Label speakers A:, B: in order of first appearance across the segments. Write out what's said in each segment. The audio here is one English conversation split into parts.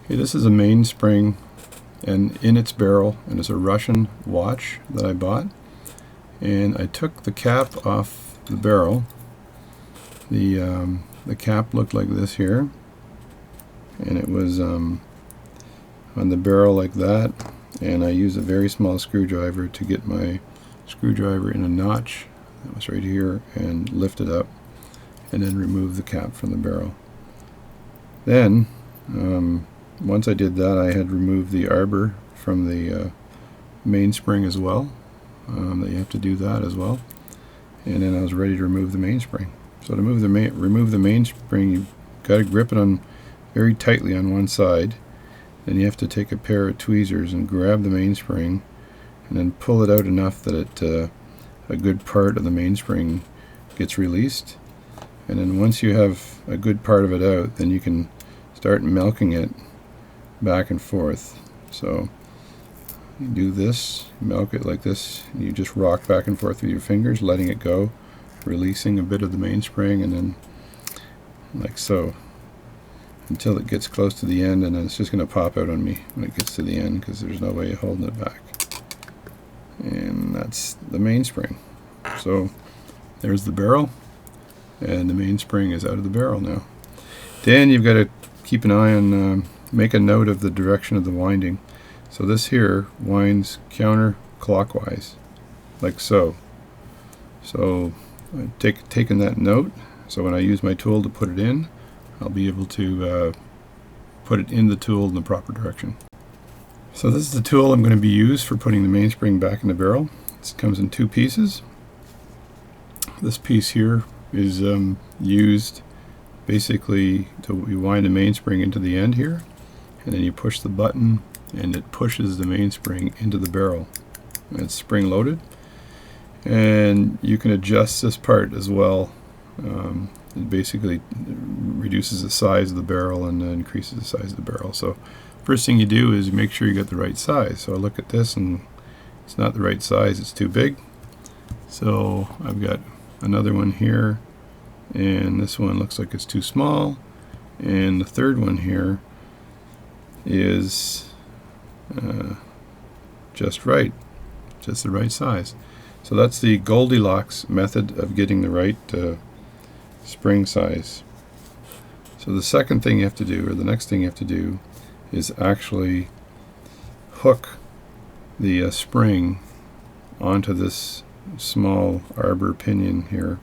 A: Okay, this is a Mainspring and in its barrel, and it's a Russian watch that I bought. And I took the cap off the barrel. The cap looked like this here, and it was on the barrel like that. And I used a very small screwdriver to get my screwdriver in a notch that was right here and lift it up, and then remove the cap from the barrel. Then once I did that, I had removed the arbor from the mainspring as well. That you have to do that as well. And then I was ready to remove the mainspring. So to remove the mainspring, you've got to grip it on very tightly on one side. Then you have to take a pair of tweezers and grab the mainspring, and then pull it out enough that a good part of the mainspring gets released. And then once you have a good part of it out, then you can start milking it back and forth. So you do this, milk it like this, and you just rock back and forth with your fingers, letting it go, releasing a bit of the mainspring, and then like so, until it gets close to the end, and then it's just going to pop out on me when it gets to the end, because there's no way of holding it back. And that's the mainspring. So there's the barrel, and the mainspring is out of the barrel now. Then you've got to keep an eye on, make a note of the direction of the winding. So this here winds counterclockwise, like so. So I've taken that note, so when I use my tool to put it in, I'll be able to put it in the tool in the proper direction. So this is the tool I'm going to be used for putting the mainspring back in the barrel. This comes in two pieces. This piece here is used basically to wind the mainspring into the end here, and then you push the button and it pushes the mainspring into the barrel. And it's spring loaded, and you can adjust this part as well. It basically reduces the size of the barrel and increases the size of the barrel. So first thing you do is make sure you get the right size. So I look at this and it's not the right size, it's too big. So I've got another one here, and this one looks like it's too small, and the third one here is just right, just the right size. So that's the Goldilocks method of getting the right spring size. So the second thing you have to do, or the next thing you have to do, is actually hook the spring onto this small arbor pinion here.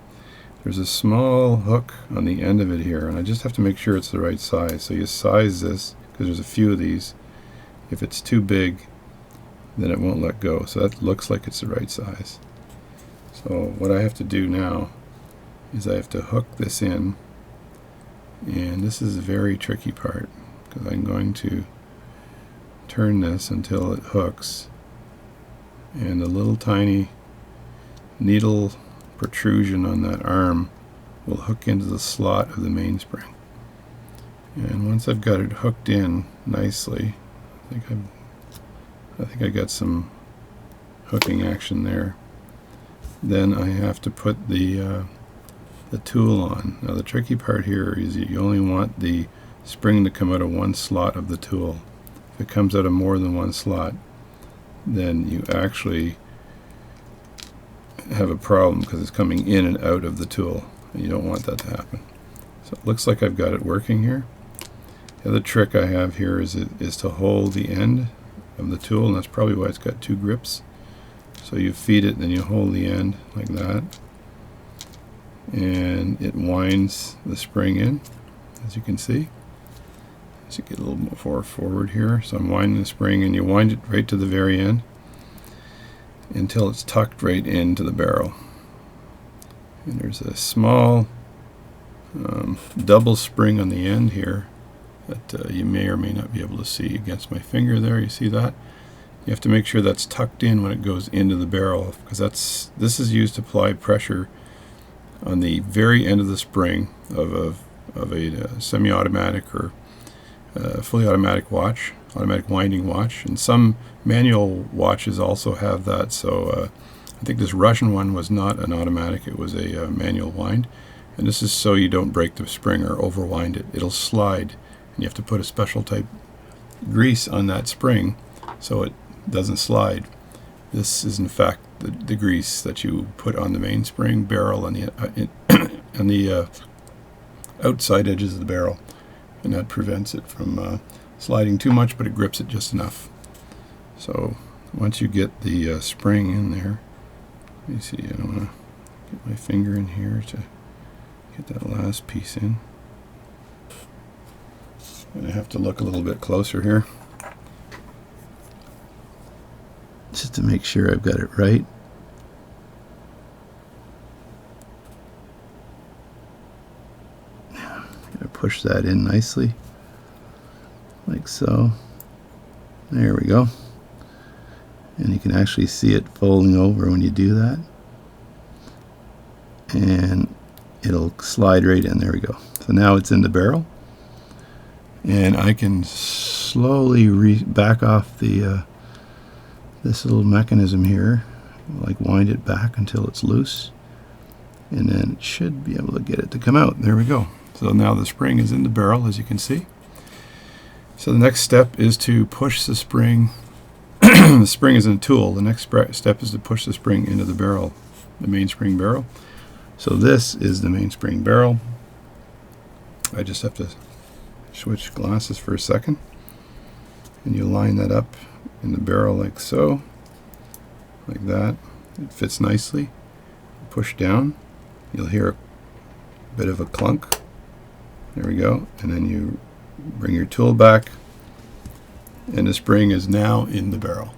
A: There's a small hook on the end of it here, and I just have to make sure it's the right size. So you size this, because there's a few of these. If it's too big, then it won't let go. So that looks like it's the right size. So what I have to do now is I have to hook this in, and this is a very tricky part, because I'm going to turn this until it hooks, and the little tiny needle protrusion on that arm will hook into the slot of the mainspring. And once I've got it hooked in nicely, I think I got some hooking action there. Then I have to put the tool on. Now the tricky part here is you only want the spring to come out of one slot of the tool. If it comes out of more than one slot, then you actually have a problem, because it's coming in and out of the tool, and you don't want that to happen. So it looks like I've got it working here. The other trick I have here is to hold the end of the tool, and that's probably why it's got two grips. So you feed it, then you hold the end like that, and it winds the spring in, as you can see. As you get a little more forward here, so I'm winding the spring, and you wind it right to the very end until it's tucked right into the barrel. And there's a small double spring on the end here that you may or may not be able to see against my finger there. You see that? You have to make sure that's tucked in when it goes into the barrel, because this is used to apply pressure on the very end of the spring of a semi-automatic or fully automatic watch, automatic winding watch. And some manual watches also have that. So I think this Russian one was not an automatic, it was a manual wind. And this is so you don't break the spring or overwind it. It'll slide, and you have to put a special type grease on that spring so it doesn't slide. This is in fact the grease that you put on the mainspring barrel and the outside edges of the barrel, and that prevents it from sliding too much, but it grips it just enough. So once you get the spring in there, let me see, I want to get my finger in here to get that last piece in. And I have to look a little bit closer here just to make sure I've got it right. Gotta push that in nicely, like so. There we go. And you can actually see it folding over when you do that. And it'll slide right in. There we go. So now it's in the barrel. And I can slowly back off the this little mechanism here, like wind it back until it's loose, and then it should be able to get it to come out. There we go. So now the spring is in the barrel, as you can see. So the next step is to push the spring. The spring is a tool. The next step is to push the spring into the barrel, the mainspring barrel. So this is the mainspring barrel. I just have to switch glasses for a second, and you line that up in the barrel like so, like that. It fits nicely. Push down, you'll hear a bit of a clunk. There we go. And then you bring your tool back, and the spring is now in the barrel.